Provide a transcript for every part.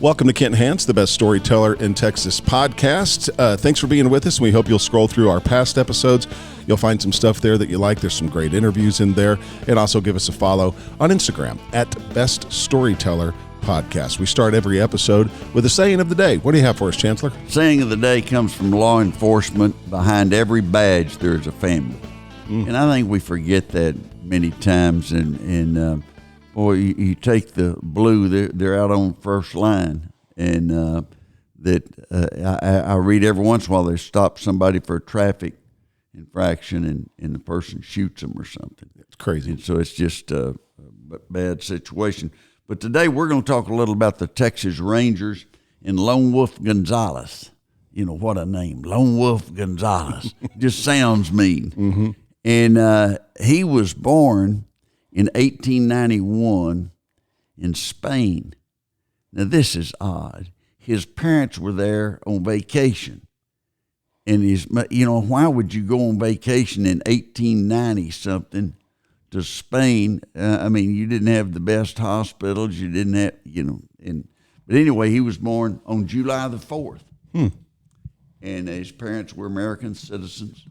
Welcome to Kent Hance, the best storyteller in Texas podcast. Thanks for being with us. We hope you'll scroll through our past episodes. You'll find some stuff there that you like. There's some great interviews in there. And also give us a follow on Instagram at Best Storyteller Podcast. We start every episode with a saying of the day. What do you have for us, Chancellor? Saying of the day comes from law enforcement. Behind every badge, there's a family. And I think we forget that many times. Boy, you take the blue, they're out on first line. And I read every once in a while they stop somebody for a traffic infraction and the person shoots them or something. It's crazy. And so it's just a bad situation. But today we're going to talk a little about the Texas Rangers and Lone Wolf Gonzaullas. You know, what a name, Lone Wolf Gonzaullas. Just sounds mean. Mm-hmm. And he was born in 1891 in Spain. Now, this is odd. His parents were there on vacation. And why would you go on vacation in 1890-something to Spain? You didn't have the best hospitals. You didn't have, but anyway, he was born on July the 4th. And his parents were American citizens.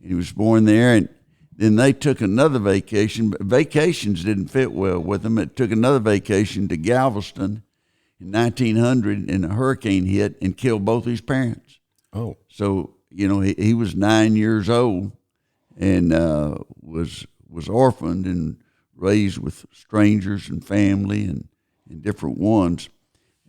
And he was born there, and then they took another vacation, but vacations didn't fit well with him. It took another vacation to Galveston in 1900, and a hurricane hit and killed both his parents. Oh. So, he was 9 years old and was orphaned and raised with strangers and family and different ones,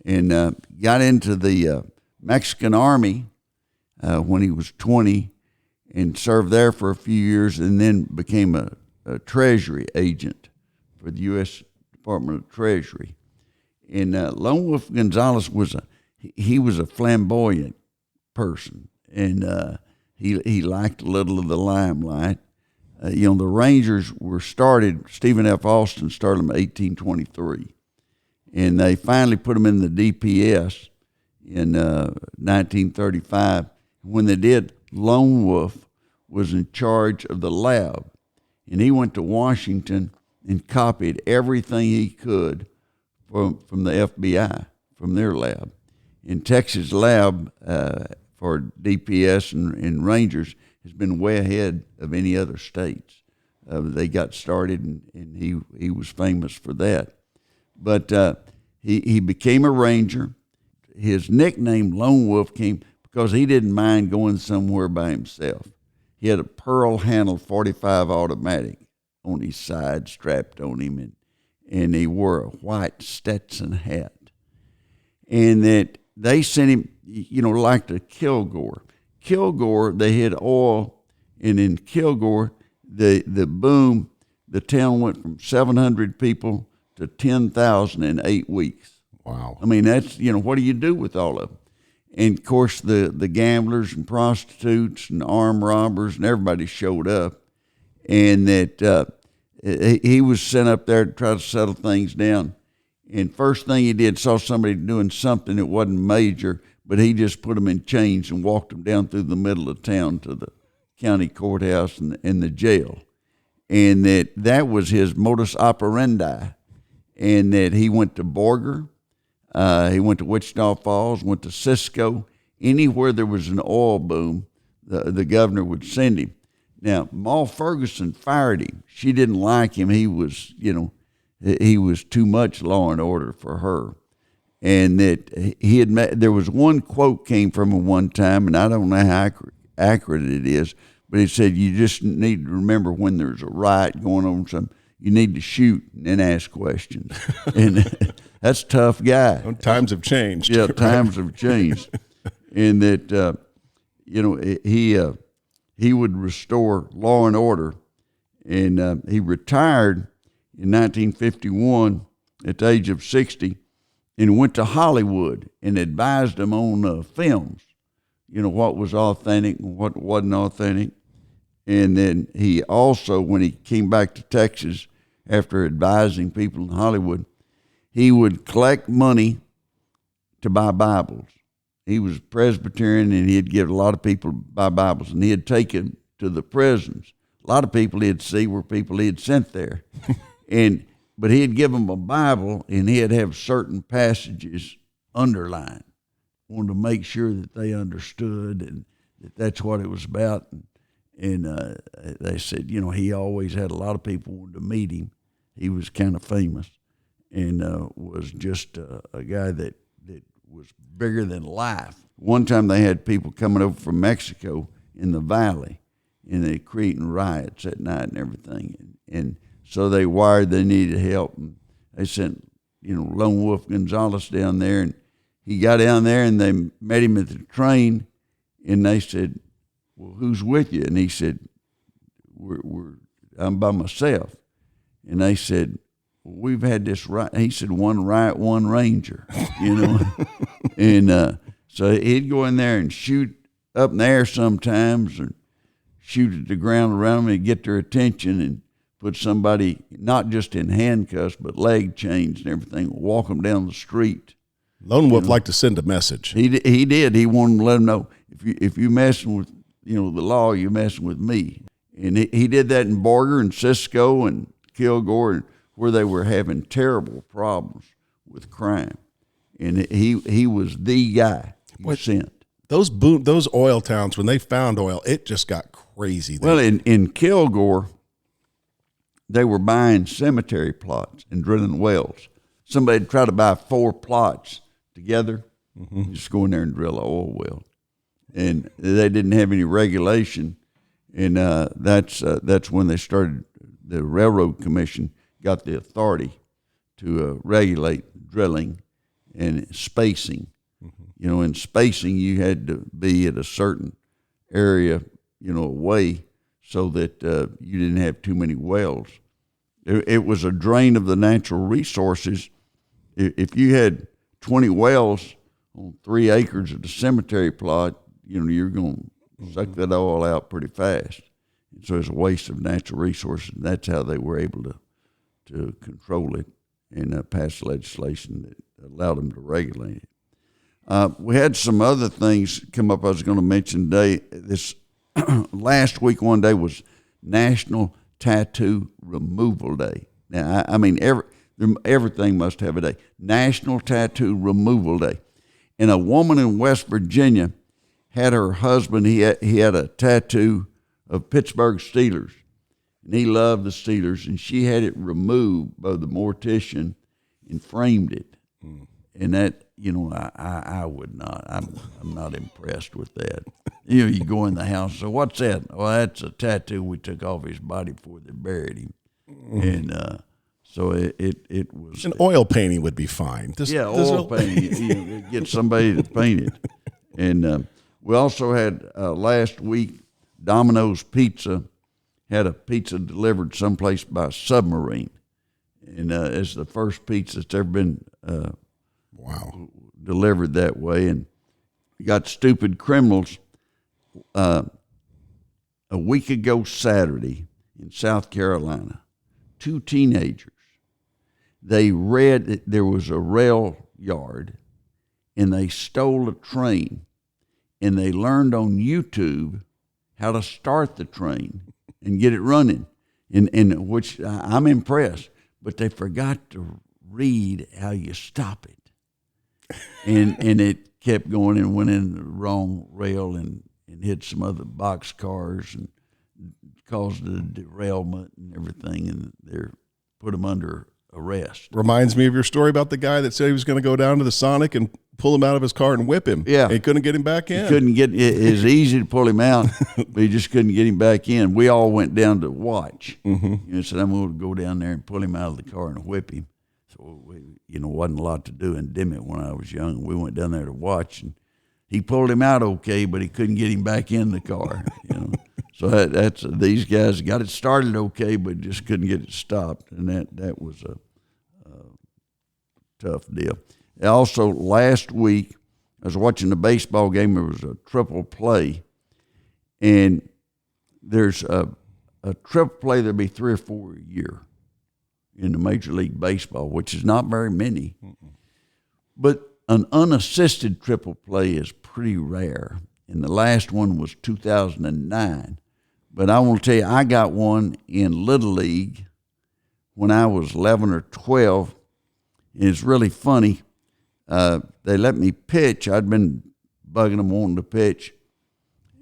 and got into the Mexican Army when he was 20, and served there for a few years, and then became a Treasury agent for the U.S. Department of Treasury. And Lone Wolf Gonzaullas was a flamboyant person, and he liked a little of the limelight. The Rangers were started. Stephen F. Austin started them in 1823, and they finally put them in the DPS in 1935. When they did, Lone Wolf was in charge of the lab, and he went to Washington and copied everything he could from the FBI, from their lab. In Texas lab for DPS and Rangers has been way ahead of any other states. They got started, and he was famous for that. But he became a Ranger. His nickname Lone Wolf came because he didn't mind going somewhere by himself. He had a pearl-handled .45 automatic on his side, strapped on him, and he wore a white Stetson hat. And that they sent him, like to Kilgore. Kilgore, they had oil, and in Kilgore, the boom, the town went from 700 people to 10,000 in 8 weeks. Wow. That's, what do you do with all of them? And, of course, the gamblers and prostitutes and armed robbers and everybody showed up. And that he was sent up there to try to settle things down. And first thing he did, saw somebody doing something that wasn't major, but he just put them in chains and walked them down through the middle of town to the county courthouse and the jail. And that was his modus operandi. And that he went to Borger. He went to Wichita Falls, went to Cisco. Anywhere there was an oil boom, the governor would send him. Now, Ma Ferguson fired him. She didn't like him. He was too much law and order for her. And that there was one quote came from him one time, and I don't know how accurate it is, but he said, you just need to remember when there's a riot going on, you need to shoot and then ask questions. And that's a tough guy. Well, times have changed. Yeah, times have changed. And that, he would restore law and order. And he retired in 1951 at the age of 60 and went to Hollywood and advised them on films, what was authentic and what wasn't authentic. And then he also, when he came back to Texas after advising people in Hollywood, he would collect money to buy Bibles. He was Presbyterian, and he'd give a lot of people buy Bibles, and he'd take it to the prisons. A lot of people he'd see were people he had sent there. But he'd give them a Bible, and he'd have certain passages underline, wanted to make sure that they understood and that's what it was about. And they said, he always had a lot of people wanted to meet him. He was kind of famous and was just a guy that was bigger than life. One time they had people coming over from Mexico in the valley, and they creating riots at night and everything. And so they needed help. And they sent, Lone Wolf Gonzaullas down there, and he got down there, and they met him at the train, and they said, well, who's with you? And he said, I'm by myself. And they said, well, we've had this riot. He said, one riot, one ranger, And so he'd go in there and shoot up in the air sometimes and shoot at the ground around them and get their attention and put somebody not just in handcuffs but leg chains and everything, walk them down the street. Lone Wolf liked to send a message. He did. He wanted to let them know, if you messing with the law, you're messing with me. And he did that in Borger and Cisco and Kilgore, where they were having terrible problems with crime. And he was the guy he sent. Those oil towns, when they found oil, it just got crazy there. Well, in Kilgore, they were buying cemetery plots and drilling wells. Somebody tried to buy 4 plots together, just go in there and drill an oil well. And they didn't have any regulation, and that's when they started. The Railroad Commission got the authority to regulate drilling and spacing. In spacing, you had to be at a certain area, away, so that you didn't have too many wells. It was a drain of the natural resources. If you had 20 wells on 3 acres of the cemetery plot, you're going to suck that oil out pretty fast. And so it's a waste of natural resources. And that's how they were able to control it and pass legislation that allowed them to regulate it. We had some other things come up I was going to mention today. This last week, one day was National Tattoo Removal Day. Now, I mean, everything must have a day. National Tattoo Removal Day. And a woman in West Virginia had her husband, he had a tattoo of Pittsburgh Steelers. And he loved the Steelers, and she had it removed by the mortician and framed it. And that, I would not. I'm not impressed with that. You go in the house, so what's that? Well, that's a tattoo we took off his body before they buried him. And so it was. An oil painting would be fine. Oil painting. Get somebody to paint it. And we also had last week, Domino's Pizza had a pizza delivered someplace by submarine. And it's the first pizza that's ever been delivered that way. And you got stupid criminals. A week ago Saturday in South Carolina, 2 teenagers, they read that there was a rail yard and they stole a train, and they learned on YouTube how to start the train and get it running, in which I'm impressed. But they forgot to read how you stop it, and it kept going and went in the wrong rail and hit some other box cars and caused a derailment and everything, and they put them under arrest. Reminds me of your story about the guy that said he was going to go down to the Sonic and pull him out of his car and whip him. Yeah. He couldn't get him back in. He couldn't get it was easy to pull him out, but he just couldn't get him back in. We all went down to watch. Said, I'm going to go down there and pull him out of the car and whip him. So, wasn't a lot to do in Dimmitt when I was young. We went down there to watch, and he pulled him out okay, but he couldn't get him back in the car. So that's these guys got it started okay, but just couldn't get it stopped, and that was a tough deal. Also, last week I was watching a baseball game. There was a triple play, and there's a triple play. There'll be 3 or 4 a year in the Major League Baseball, which is not very many. But an unassisted triple play is pretty rare, and the last one was 2009. But I want to tell you, I got one in Little League when I was 11 or 12, and it's really funny. they let me pitch. I'd been bugging them wanting to pitch,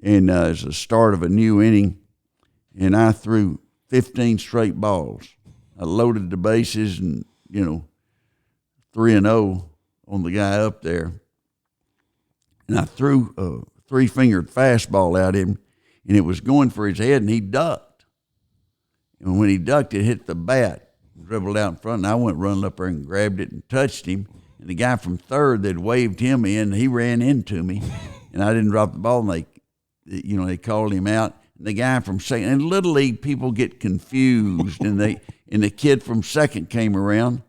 and it's the start of a new inning, and I threw 15 straight balls. I loaded the bases and, 3-0 on the guy up there. And I threw a 3-fingered fastball at him, and it was going for his head, and he ducked. And when he ducked, it hit the bat, dribbled out in front, and I went running up there and grabbed it and touched him. And the guy from third that waved him in, he ran into me, and I didn't drop the ball, and they called him out. And the guy from second, and Little League people get confused, and the kid from second came around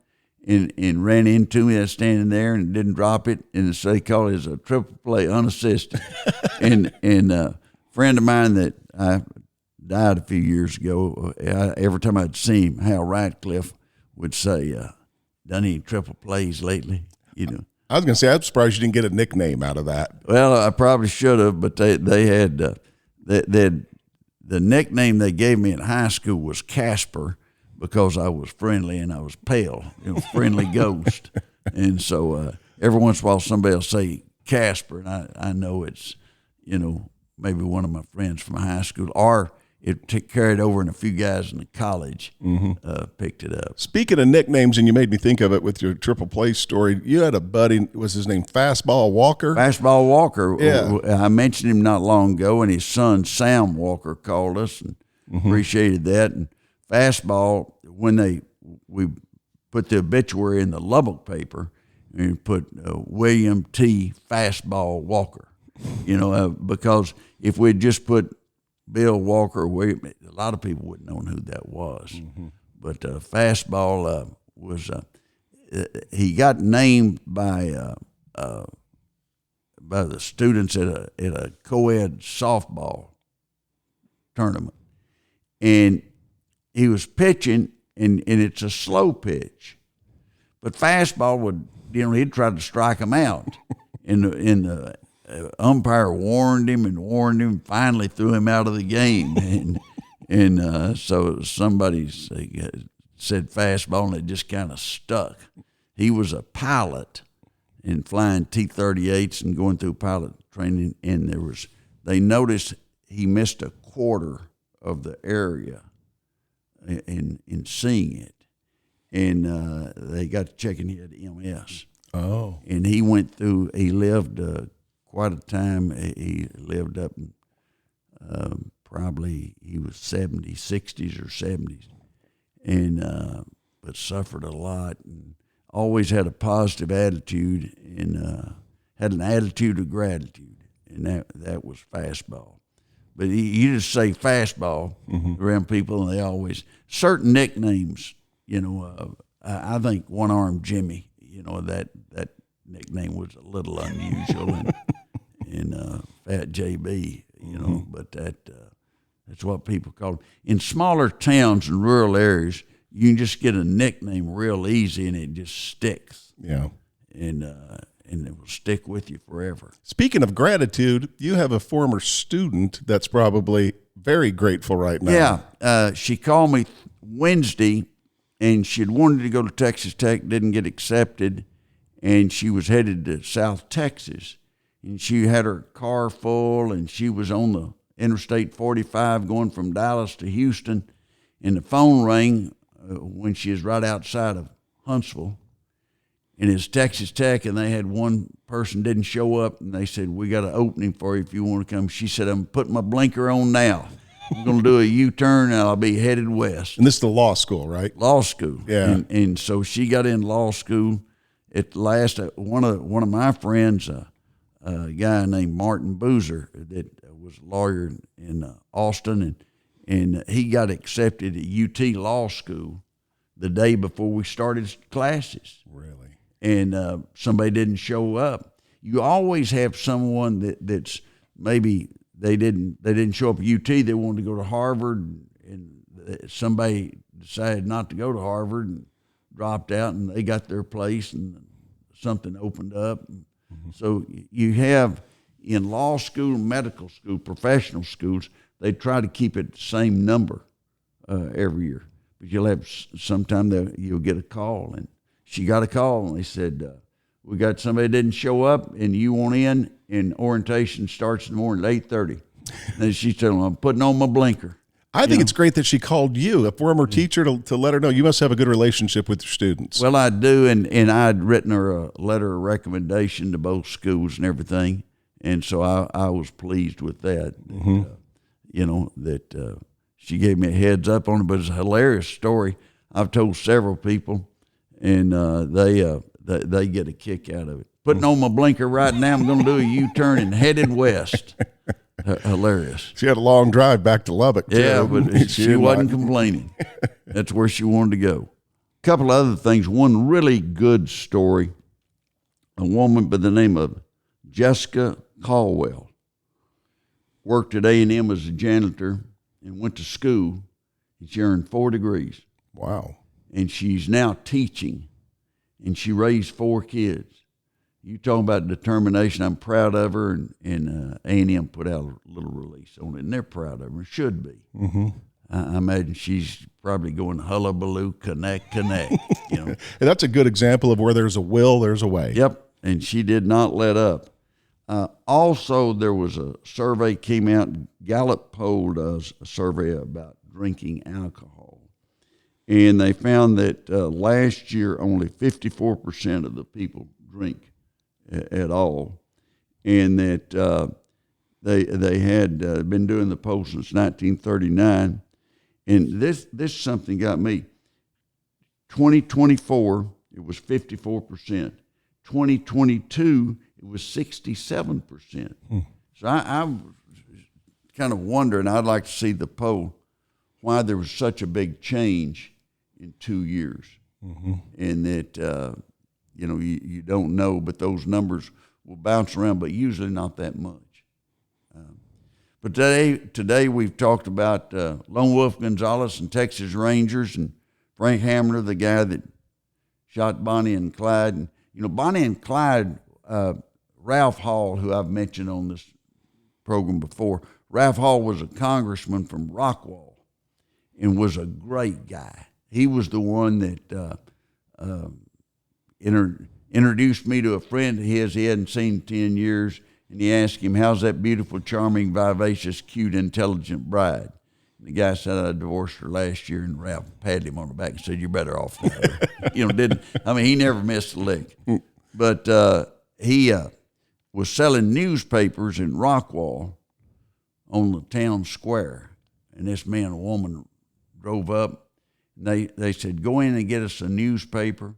and ran into me. I was standing there and didn't drop it, and so they called it as a triple play, unassisted. and a friend of mine that I died a few years ago, every time I'd see him, Hal Ratcliffe would say, "Done any triple plays lately?" I was going to say, I'm surprised you didn't get a nickname out of that. Well, I probably should have, but they had the nickname they gave me in high school was Casper, because I was friendly and I was pale, friendly ghost. And so every once in a while somebody will say Casper, and I know it's, maybe one of my friends from high school, or it carried over, and a few guys in the college picked it up. Speaking of nicknames, and you made me think of it with your triple play story, you had a buddy, was his name Fastball Walker? Fastball Walker. Yeah. I mentioned him not long ago, and his son Sam Walker called us and appreciated that. And Fastball, when we put the obituary in the Lubbock paper, and put William T. Fastball Walker, because if we'd just put Bill Walker, a lot of people wouldn't know who that was. Mm-hmm. But Fastball was he got named by the students at a co-ed softball tournament, and he was pitching, and it's a slow pitch, but Fastball would, he'd try to strike him out, and the umpire warned him, finally threw him out of the game, and so somebody said Fastball, and it just kind of stuck. He was a pilot and flying T-38s and going through pilot training, and they noticed he missed a quarter of the area in seeing it, and they got to checking he had MS. Oh. And he lived quite a time. He lived up in, probably he was 60s or 70s, and but suffered a lot, and always had a positive attitude, and had an attitude of gratitude, and that was Fastball. But you just say Fastball around people, and they always, certain nicknames, I think One Arm Jimmy, that nickname was a little unusual, and Fat JB, but that's what people call him. In smaller towns and rural areas, you can just get a nickname real easy, and it just sticks. Yeah. And it will stick with you forever. Speaking of gratitude, you have a former student that's probably very grateful right now. Yeah. She called me Wednesday, and she'd wanted to go to Texas Tech, didn't get accepted, and she was headed to South Texas. And she had her car full, and she was on the Interstate 45 going from Dallas to Houston, and the phone rang when she was right outside of Huntsville. And it's Texas Tech, and they had one person didn't show up, and they said, "We got an opening for you if you want to come." She said, "I'm putting my blinker on now. I'm going to do a U-turn, and I'll be headed west." And this is the law school, right? Law school. Yeah. And so she got in law school. At last, one of my friends, a guy named Martin Boozer, that was a lawyer in Austin, and he got accepted at UT Law School the day before we started classes. Really? And somebody didn't show up. You always have someone that's maybe they didn't show up at UT. They wanted to go to Harvard, and somebody decided not to go to Harvard and dropped out, and they got their place, and something opened up. Mm-hmm. So you have in law school, medical school, professional schools, they try to keep it the same number every year. But you'll have sometime you'll get a call, and she got a call, and they said, we got somebody that didn't show up, and you want in, and orientation starts in the morning at 8:30. And she's telling them, I'm putting on my blinker. I think it's great that she called you, a former teacher, to let her know you must have a good relationship with your students. Well, I do, and I'd written her a letter of recommendation to both schools and everything, and so I was pleased with that. That she gave me a heads up on it, but it's a hilarious story. I've told several people, and they get a kick out of it. Putting on my blinker right now, I'm going to do a U-turn and headed west. Hilarious. She had a long drive back to Lubbock, too. Yeah, but she wasn't complaining. That's where she wanted to go. A couple other things. One really good story. A woman by the name of Jessica Caldwell worked at A&M as a janitor and went to school, and she earned 4 degrees. Wow. And she's now teaching, and she raised 4 kids. You talking about determination. I'm proud of her, and A&M put out a little release on it, and they're proud of her. Should be. Mm-hmm. I imagine she's probably going hullabaloo, connect. And that's a good example of where there's a will, there's a way. Yep, and she did not let up. Also, there was a survey came out. Gallup poll does a survey about drinking alcohol, and they found that last year only 54% of the people drink at all, and that they had been doing the poll since 1939, and this something got me. 2024 it was 54%. 2022 it was 67%. So I'm kind of wondering. I'd like to see the poll why there was such a big change in 2 years, and that. You don't know, but those numbers will bounce around, but usually not that much. But today we've talked about Lone Wolf Gonzaullas and Texas Rangers, and Frank Hamner, the guy that shot Bonnie and Clyde. And Bonnie and Clyde, Ralph Hall, who I've mentioned on this program before. Ralph Hall was a congressman from Rockwall and was a great guy. He was the one that introduced me to a friend of his he hadn't seen in 10 years, and he asked him, how's that beautiful, charming, vivacious, cute, intelligent bride? And the guy said, I divorced her last year, and Ralph patted him on the back and said, you're better off now. He never missed a lick. But he was selling newspapers in Rockwall on the town square, and this man and woman drove up, and they said, go in and get us a newspaper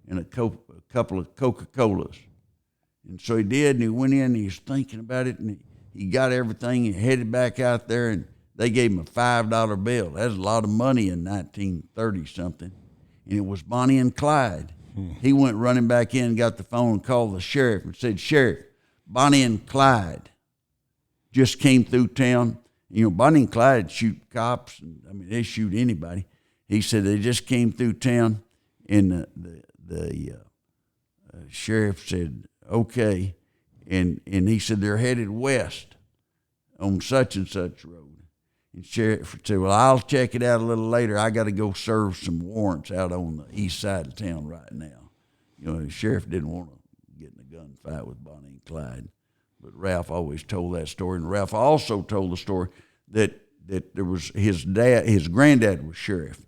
and a couple of Coca-Colas. And so he did, and he went in, and he was thinking about it, and he got everything and headed back out there, and they gave him a $5 bill. That's a lot of money in 1930-something, and it was Bonnie and Clyde. He went running back in, got the phone, and called the sheriff and said, Sheriff, Bonnie and Clyde just came through town. Bonnie and Clyde shoot cops, and they shoot anybody. He said they just came through town, and the sheriff said, okay. And he said, they're headed west on such and such road. And sheriff said, well, I'll check it out a little later. I got to go serve some warrants out on the east side of town right now. The sheriff didn't want to get in a gunfight with Bonnie and Clyde. But Ralph always told that story. And Ralph also told the story that there was his granddad was sheriff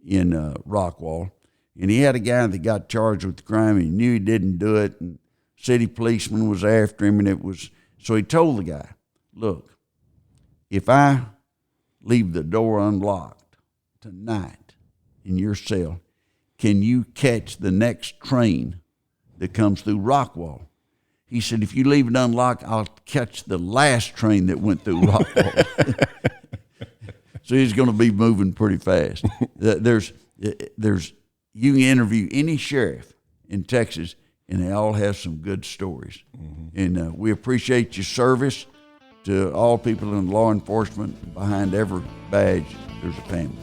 in Rockwall. And he had a guy that got charged with the crime, and he knew he didn't do it, and city policeman was after him, and so he told the guy, look, if I leave the door unlocked tonight in your cell, can you catch the next train that comes through Rockwall? He said, if you leave it unlocked, I'll catch the last train that went through Rockwall. So he's going to be moving pretty fast. You can interview any sheriff in Texas, and they all have some good stories. And we appreciate your service to all people in law enforcement. Behind every badge, there's a family.